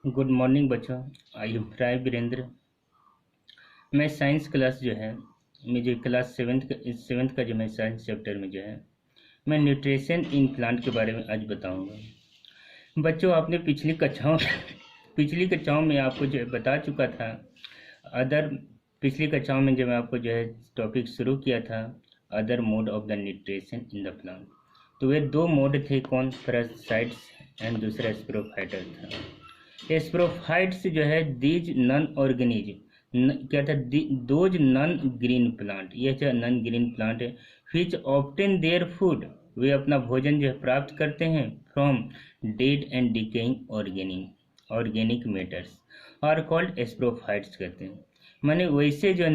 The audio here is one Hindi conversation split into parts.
गुड मॉर्निंग बच्चों। I am fry Virendra. मैं साइंस क्लास जो है, मुझे क्लास सेवेंथ का जो मैं साइंस चैप्टर में जो है मैं न्यूट्रिशन इन प्लांट के बारे में आज बताऊंगा। बच्चों, आपने पिछली कक्षाओं में आपको जो है बता चुका था। अदर पिछली कक्षाओं में जब मैं आपको जो है टॉपिक शुरू किया था, other mode of the nutrition in the plant, तो वे दो मोड थे, कौन? पैरासाइट्स एंड दूसरा स्पोरोफाइटर था। स्पोरोफाइट्स जो है दीज नॉन ऑर्गेनिज क्या था, दोज नॉन ग्रीन प्लांट, यह जो नॉन ग्रीन प्लांट है, विच ऑब्टेन देयर फूड, वे अपना भोजन जो है प्राप्त करते हैं from dead and decaying organic matters, और कॉल्ड स्पोरोफाइट्स कहते हैं। माने वैसे जो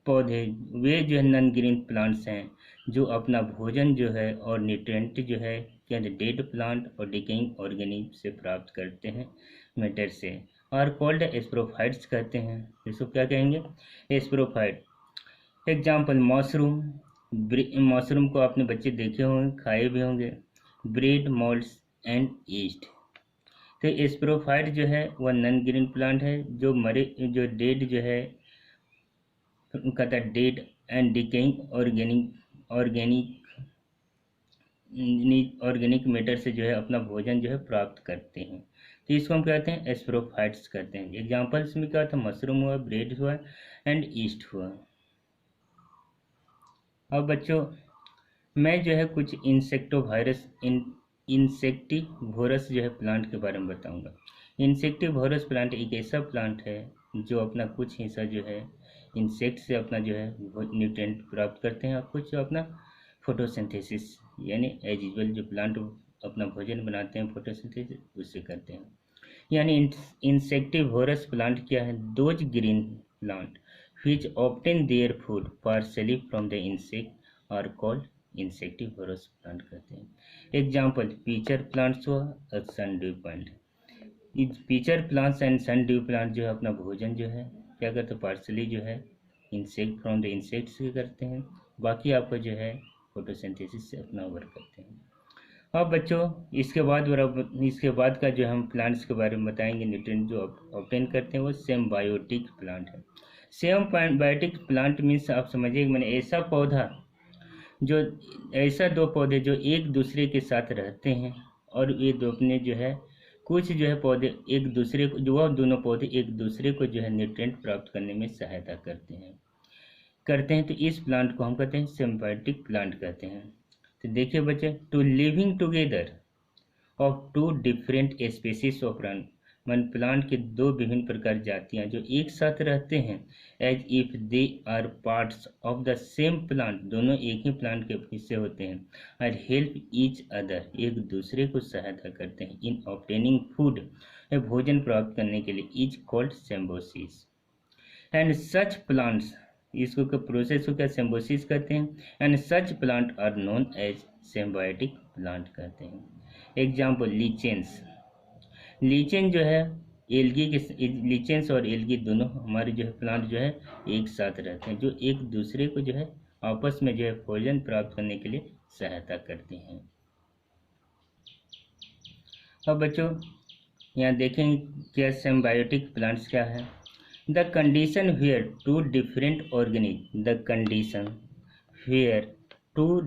पौधे, वे जो है नॉन ग्रीन प्लांट्स हैं जो अपना भोजन जो है और न्यूट्रिएंट जो है क्या डेड प्लांट और डिकेइंग ऑर्गेनिक से प्राप्त करते हैं, मैटर से, और कॉल्ड स्पोरोफाइट्स कहते हैं। इसको क्या कहेंगे? स्पोरोफाइट। Example mushroom. मशरूम को आपने बच्चे देखे होंगे, खाए भी होंगे। Bread, moulds and east. तो स्पोरोफाइट जो है वह नॉन ग्रीन प्लांट है जो जो डेड जो है कहता है dead and decaying organic matter से जो है अपना भोजन जो है प्राप्त करते हैं। तो इसको हम कहते हैं स्पोरोफाइट्स कहते हैं। एग्जाम्पल्स में क्या था? मशरूम हुआ, ब्रेड हुआ एंड ईस्ट हुआ। अब बच्चों, मैं जो है कुछ इंसेक्टिवोरस जो है प्लांट के बारे में बताऊंगा। इंसेक्टिवोरस प्लांट एक ऐसा प्लांट है जो अपना कुछ हिस्सा जो है इंसेक्ट से अपना जो है न्यूट्रिएंट प्राप्त करते हैं, और कुछ जो अपना फोटोसिंथेसिस यानी एज यूजुअल जो प्लांट अपना भोजन बनाते हैं फोटोसिंथेसिस उससे करते हैं। यानी इंसेक्टिवोरस प्लांट क्या है? Those green plant which obtain their food partially from the insect are called insectivorous plant कहते हैं। एग्जाम्पल पीचर प्लांट्स हुआ और sundew plant. Pitcher plants and sundew plant जो है अपना भोजन जो है क्या करते हैं? पार्सली जो है इंसेक्ट फ्रॉम द इंसेक्ट से करते हैं, बाकी आपको जो है फोटोसिंथेसिस से अपना वर्क करते हैं। अब बच्चों, इसके बाद का जो हम प्लांट्स के बारे में बताएंगे, न्यूट्रिएंट जो ऑब्टेन करते हैं, वो सिम्बायोटिक प्लांट है। सिम्बायोटिक प्लांट मीन्स आप समझिए मैंने जो ऐसा दो पौधे जो एक दूसरे के साथ रहते हैं, और ये दो अपने जो है कुछ जो है पौधे एक दूसरे को, जो दोनों पौधे एक दूसरे को जो है न्यूट्रिएंट प्राप्त करने में सहायता करते हैं। तो इस प्लांट को हम कहते हैं सिम्बायोटिक प्लांट कहते हैं। तो देखिए बच्चे, two living together of two different species of plant, मन प्लांट के दो विभिन्न प्रकार जातियां जो एक साथ रहते हैं, as if they are parts of the same plant, दोनों एक ही प्लांट के हिस्से होते हैं, और हेल्प ईच अदर, एक दूसरे को सहायता करते हैं, इन ऑब्टेनिंग फूड, भोजन प्राप्त करने के लिए, is called symbiosis. And such plants, इसको का प्रोसेस को क्या सिम्बोसिस कहते हैं, and such plant are known as symbiotic plant कहते हैं। एग्जाम्पल लीचेंस। लीचेन जो है लीचेंस और एल्गी दोनों हमारे जो है प्लांट जो है एक साथ रहते हैं, जो एक दूसरे को जो है आपस में जो है भोजन प्राप्त करने के लिए सहायता करते हैं। अब बच्चों, यहाँ देखें क्या सिम्बायोटिक प्लांट्स क्या है। The condition where two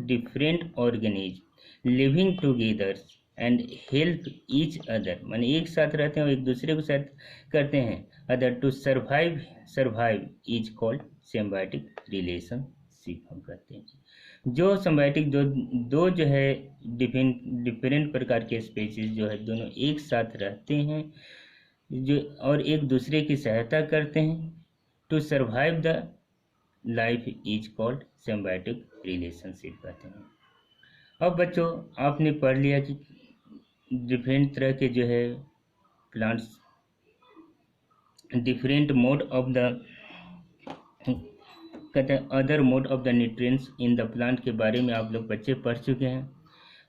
different organisms living together and help each other, माने एक साथ रहते हैं और एक दूसरे को साथ करते हैं, other to survive is called symbiotic relationship हम कहते हैं। जो सिम्बायोटिक दो जो है डिफरेंट प्रकार के स्पीशीज जो है दोनों एक साथ रहते हैं जो और एक दूसरे की सहायता करते हैं, to survive the life is called symbiotic relationship कहते हैं। अब बच्चों, आपने पढ़ लिया कि डिफरेंट तरह के जो है plants, different mode of the कहते हैं other mode of the nutrients in the plant के बारे में आप लोग बच्चे पढ़ चुके हैं।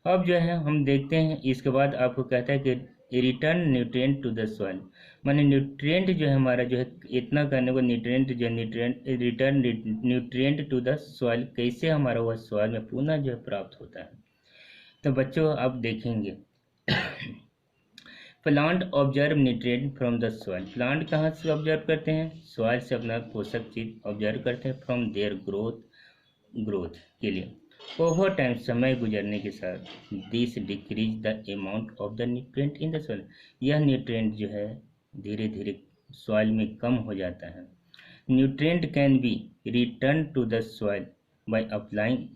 अब जो है हम देखते हैं, इसके बाद आपको कहता है कि return nutrient to the soil, माने न्यूट्रिएंट जो है हमारा जो है इतना करने को return nutrient to the soil, कैसे हमारा वह सॉइल में पुनः जो है प्राप्त होता है। तो बच्चों आप देखेंगे plant observe nutrient from the soil. Plant कहाँ से ऑब्जर्व करते हैं? सॉइल से अपना पोषक चीज ऑब्जर्व करते हैं फ्रॉम देयर ग्रोथ के लिए। ओवर टाइम, समय गुजरने के साथ, this decrease the amount of the nutrient in the soil. यह न्यूट्रिएंट जो है धीरे धीरे सॉइल में कम हो जाता है। Nutrient can be return to the soil by applying.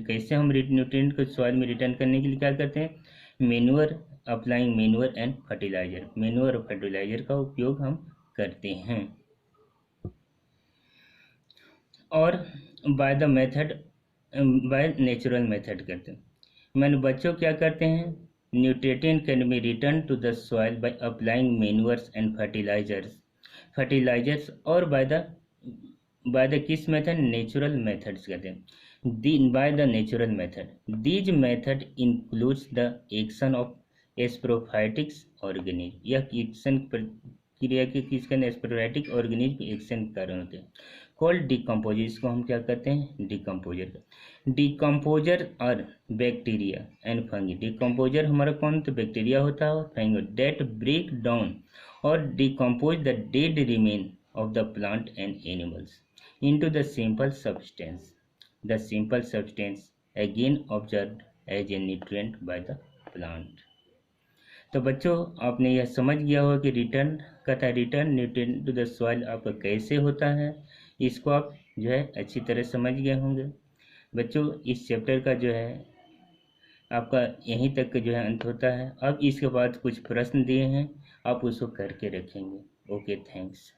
कैसे हम न्यूट्रिएंट को सॉइल में रिटर्न करने के लिए क्या करते हैं? Manure, applying manure and fertiliser. Manure और फर्टिलाइजर का उपयोग हम करते हैं। और by the method, by natural method करते हैं। मैंने बच्चों क्या करते हैं? Nutrient can be return to the soil by applying manures and fertilisers और बाय द किस मेथड? नेचुरल मेथड्स कहते हैं। By the natural method, these method includes the action of saprophytic organism. यह एक्शन प्रक्रिया के किसके? एस्प्रोफाइटिक ऑर्गेनिज्म एक्शन के कारण होते हैं। कॉल्ड डिकम्पोजर, इसको हम क्या कहते हैं? डिकम्पोजर। डिकम्पोजर और बैक्टीरिया एंड फंगी। डिकम्पोजर हमारा कौन? तो बैक्टीरिया होता है, और फंगी डेट ब्रेक डाउन और decompose the dead remain of the plant and animals into the simple substance. The simple substance again observed as a nutrient by the plant. तो बच्चों आपने यह समझ गया होगा कि return nutrient to the soil आपका कैसे होता है। इसको आप जो है अच्छी तरह समझ गए होंगे। बच्चों इस चैप्टर का जो है आपका यहीं तक जो है अंत होता है। अब इसके बाद कुछ प्रश्न दिए हैं, आप उसको करके रखेंगे। Okay, thanks.